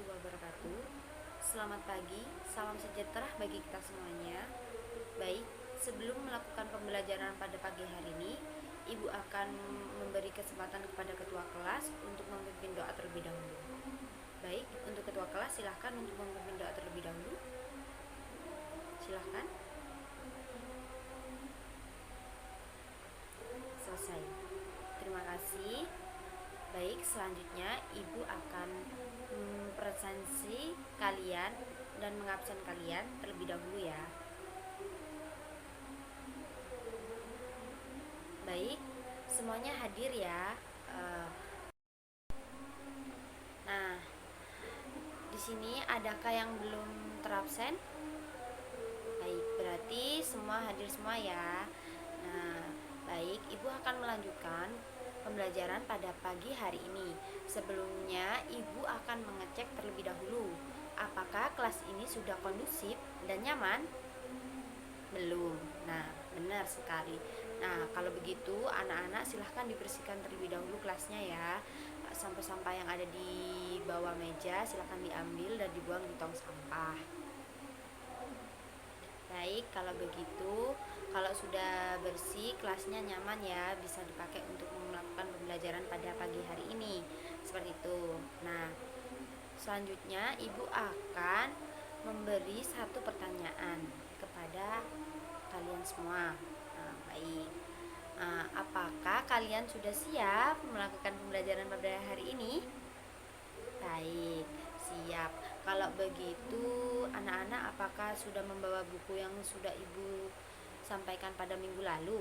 warahmatullahi wabarakatuh. Selamat pagi, salam sejahtera bagi kita semuanya. Baik, sebelum melakukan pembelajaran pada pagi hari ini, Ibu akan memberi kesempatan kepada ketua kelas untuk memimpin doa terlebih dahulu. Baik, untuk ketua kelas silahkan untuk memimpin doa terlebih dahulu. Silahkan. Selesai. Terima kasih. Baik, selanjutnya Ibu akan mempresentasi kalian dan mengabsen kalian terlebih dahulu ya. Baik, semuanya hadir ya. Nah, di sini adakah yang belum terabsen? Baik, berarti semua hadir semua ya. Nah, baik, Ibu akan melanjutkan pembelajaran pada pagi hari ini. Sebelumnya, Ibu akan mengecek terlebih dahulu apakah kelas ini sudah kondusif dan nyaman? Belum. Nah, benar sekali. Nah, kalau begitu anak-anak silahkan dibersihkan terlebih dahulu kelasnya ya. Sampah-sampah yang ada di bawah meja silahkan diambil dan dibuang di tong sampah. Baik, kalau begitu, kalau sudah bersih, kelasnya nyaman ya, bisa dipakai untuk melakukan pembelajaran pada pagi hari ini. Seperti itu. Nah, selanjutnya Ibu akan memberi satu pertanyaan kepada kalian semua. Nah, baik. Apakah kalian sudah siap melakukan pembelajaran pada hari ini? Baik, siap. Kalau begitu, anak-anak apakah sudah membawa buku yang sudah Ibu sampaikan pada minggu lalu?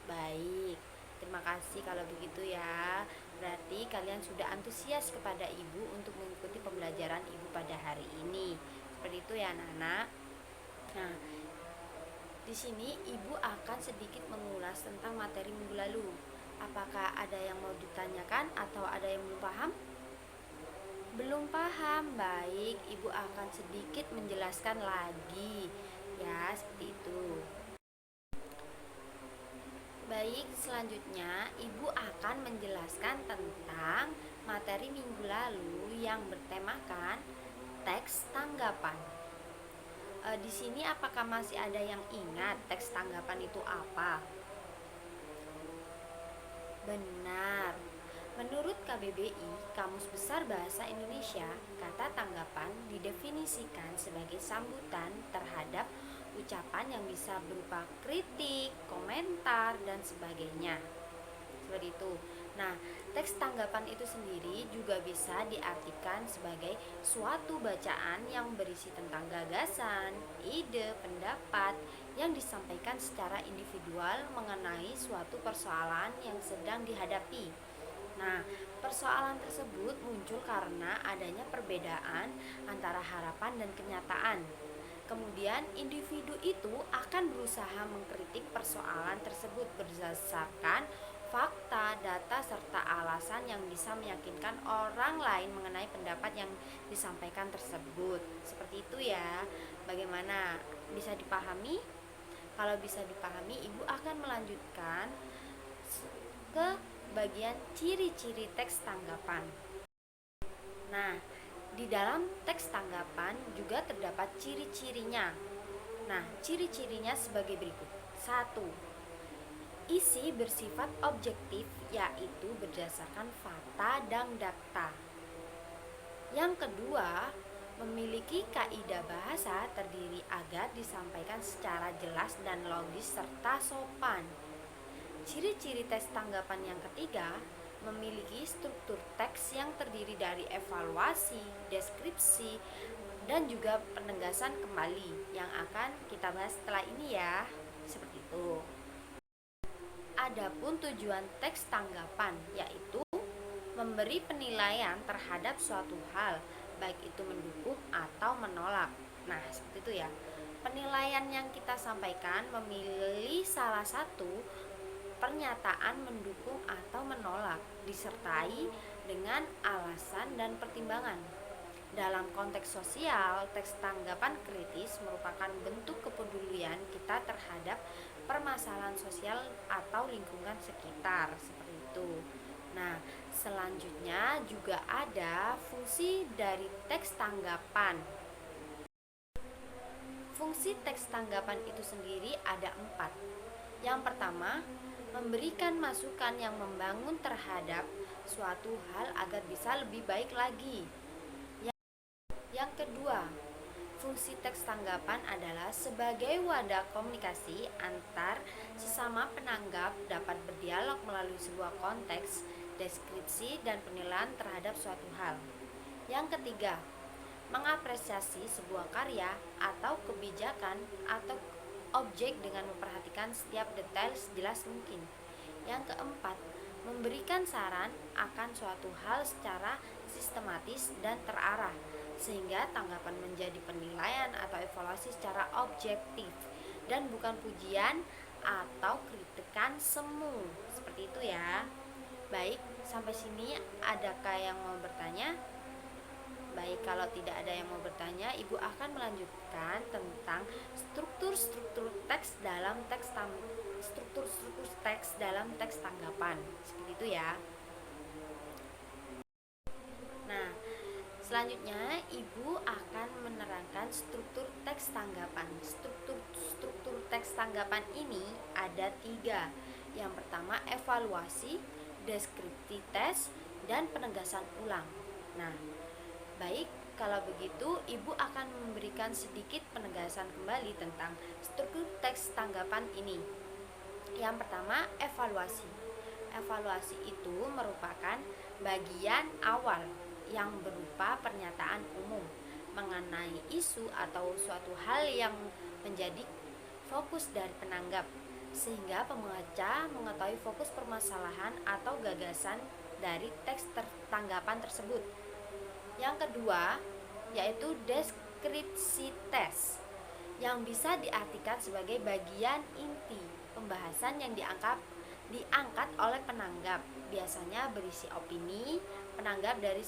Baik, terima kasih kalau begitu ya. Berarti kalian sudah antusias kepada Ibu untuk mengikuti pembelajaran Ibu pada hari ini. Seperti itu ya anak-anak. Nah, di sini Ibu akan sedikit mengulas tentang materi minggu lalu. Apakah ada yang mau ditanyakan atau ada yang belum paham? Belum paham? Baik, Ibu akan sedikit menjelaskan lagi. Ya, seperti itu. Baik, selanjutnya Ibu akan menjelaskan tentang materi minggu lalu yang bertemakan teks tanggapan. Di sini apakah masih ada yang ingat teks tanggapan itu apa? Benar. Menurut KBBI, Kamus Besar Bahasa Indonesia, kata tanggapan didefinisikan sebagai sambutan terhadap ucapan yang bisa berupa kritik, komentar, dan sebagainya. Seperti itu. Nah, teks tanggapan itu sendiri juga bisa diartikan sebagai suatu bacaan yang berisi tentang gagasan, ide, pendapat yang disampaikan secara individual mengenai suatu persoalan yang sedang dihadapi. Nah, persoalan tersebut muncul karena adanya perbedaan antara harapan dan kenyataan. Kemudian individu itu akan berusaha mengkritik persoalan tersebut berdasarkan fakta, data, serta alasan yang bisa meyakinkan orang lain mengenai pendapat yang disampaikan tersebut. Seperti itu ya. Bagaimana? Bisa dipahami? Kalau bisa dipahami, Ibu akan melanjutkan ke bagian ciri-ciri teks tanggapan. Nah, di dalam teks tanggapan juga terdapat ciri-cirinya. Nah, ciri-cirinya sebagai berikut. 1. Isi bersifat objektif, yaitu berdasarkan fakta dan data. Yang kedua, memiliki kaidah bahasa terdiri agar disampaikan secara jelas dan logis serta sopan. Ciri-ciri teks tanggapan yang ketiga, memiliki struktur teks yang terdiri dari evaluasi, deskripsi, dan juga penegasan kembali yang akan kita bahas setelah ini ya. Seperti itu. Adapun tujuan teks tanggapan yaitu memberi penilaian terhadap suatu hal, baik itu mendukung atau menolak. Nah, seperti itu ya. Penilaian yang kita sampaikan memilih salah satu pernyataan mendukung atau menolak, disertai dengan alasan dan pertimbangan. Dalam konteks sosial, teks tanggapan kritis merupakan bentuk kepedulian kita terhadap permasalahan sosial atau lingkungan sekitar, seperti itu. Nah, selanjutnya juga ada fungsi dari teks tanggapan. Fungsi teks tanggapan itu sendiri ada 4. Yang pertama, memberikan masukan yang membangun terhadap suatu hal agar bisa lebih baik lagi. Yang kedua, fungsi teks tanggapan adalah sebagai wadah komunikasi antar sesama penanggap dapat berdialog melalui sebuah konteks, deskripsi, dan penilaian terhadap suatu hal. Yang ketiga, mengapresiasi sebuah karya atau kebijakan atau objek dengan memperhatikan setiap detail sejelas mungkin. Yang keempat, memberikan saran akan suatu hal secara sistematis dan terarah, sehingga tanggapan menjadi penilaian atau evaluasi secara objektif dan bukan pujian atau kritikan semu. Seperti itu ya. Baik, sampai sini adakah yang mau bertanya? Baik, kalau tidak ada yang mau bertanya, Ibu akan melanjutkan tentang struktur-struktur teks dalam teks tanggapan. Seperti itu ya. Nah, selanjutnya Ibu akan menerangkan struktur teks tanggapan. Struktur teks tanggapan ini ada 3. Yang pertama evaluasi, deskripsi tes, dan penegasan ulang. Nah, baik, kalau begitu Ibu akan memberikan sedikit penegasan kembali tentang struktur teks tanggapan ini. Yang pertama, evaluasi. Evaluasi itu merupakan bagian awal yang berupa pernyataan umum mengenai isu atau suatu hal yang menjadi fokus dari penanggap, sehingga pembaca mengetahui fokus permasalahan atau gagasan dari teks tanggapan tersebut. Yang kedua, yaitu deskripsi tes, yang bisa diartikan sebagai bagian inti pembahasan yang diangkat oleh penanggap, biasanya berisi opini penanggap dari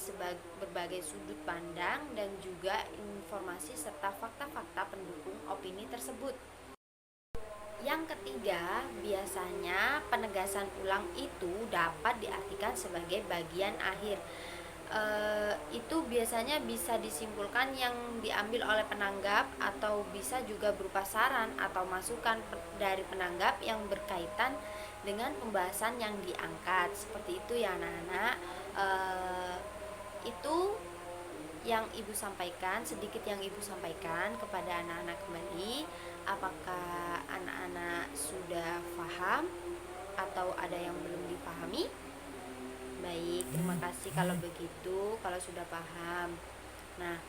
berbagai sudut pandang dan juga informasi serta fakta-fakta pendukung opini tersebut. Yang ketiga, biasanya penegasan ulang itu dapat diartikan sebagai bagian akhir. Itu biasanya bisa disimpulkan yang diambil oleh penanggap atau bisa juga berupa saran atau masukan dari penanggap yang berkaitan dengan pembahasan yang diangkat. Seperti itu ya anak-anak. Itu yang Ibu sampaikan, sedikit yang Ibu sampaikan kepada anak-anak kembali. Apakah anak-anak sudah paham atau ada yang belum dipahami? Baik, terima kasih kalau begitu, kalau sudah paham. Nah,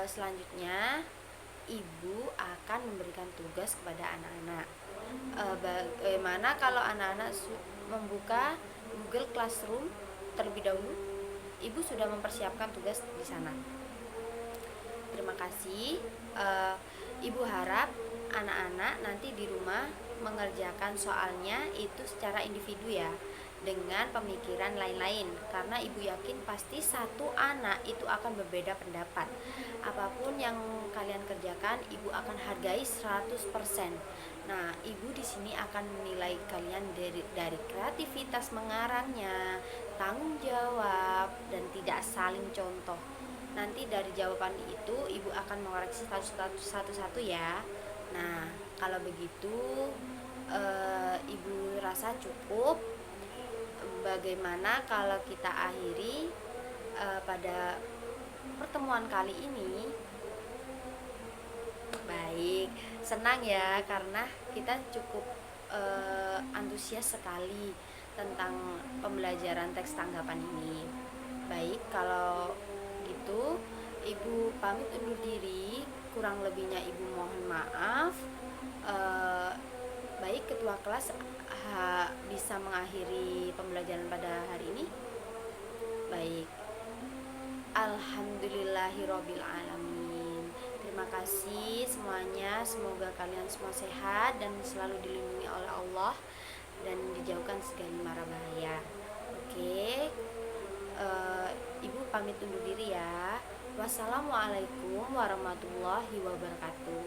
selanjutnya Ibu akan memberikan tugas kepada anak-anak. Bagaimana kalau anak-anak membuka Google Classroom terlebih dahulu? Ibu sudah mempersiapkan tugas di sana. Terima kasih. Ibu harap anak-anak nanti di rumah mengerjakan soalnya itu secara individu ya, dengan pemikiran lain-lain, karena Ibu yakin pasti satu anak itu akan berbeda pendapat. Apapun yang kalian kerjakan, Ibu akan hargai 100%. Nah, Ibu di sini akan menilai kalian dari kreativitas mengarangnya, tanggung jawab, dan tidak saling contoh. Nanti dari jawaban itu Ibu akan mengoreksi satu-satu ya. Nah, kalau begitu Ibu rasa cukup. Bagaimana kalau kita akhiri pada pertemuan kali ini? Baik, senang ya karena kita cukup antusias sekali tentang pembelajaran teks tanggapan ini. Baik, kalau gitu Ibu pamit undur diri, kurang lebihnya Ibu mohon maaf. Baik, ketua kelas bisa mengakhiri pembelajaran pada hari ini. Baik, alhamdulillahirabbil alamin. Terima kasih semuanya, semoga kalian semua sehat dan selalu dilindungi oleh Allah dan dijauhkan segala mara bahaya. Oke, Ibu pamit undur diri ya. Wassalamualaikum warahmatullahi wabarakatuh.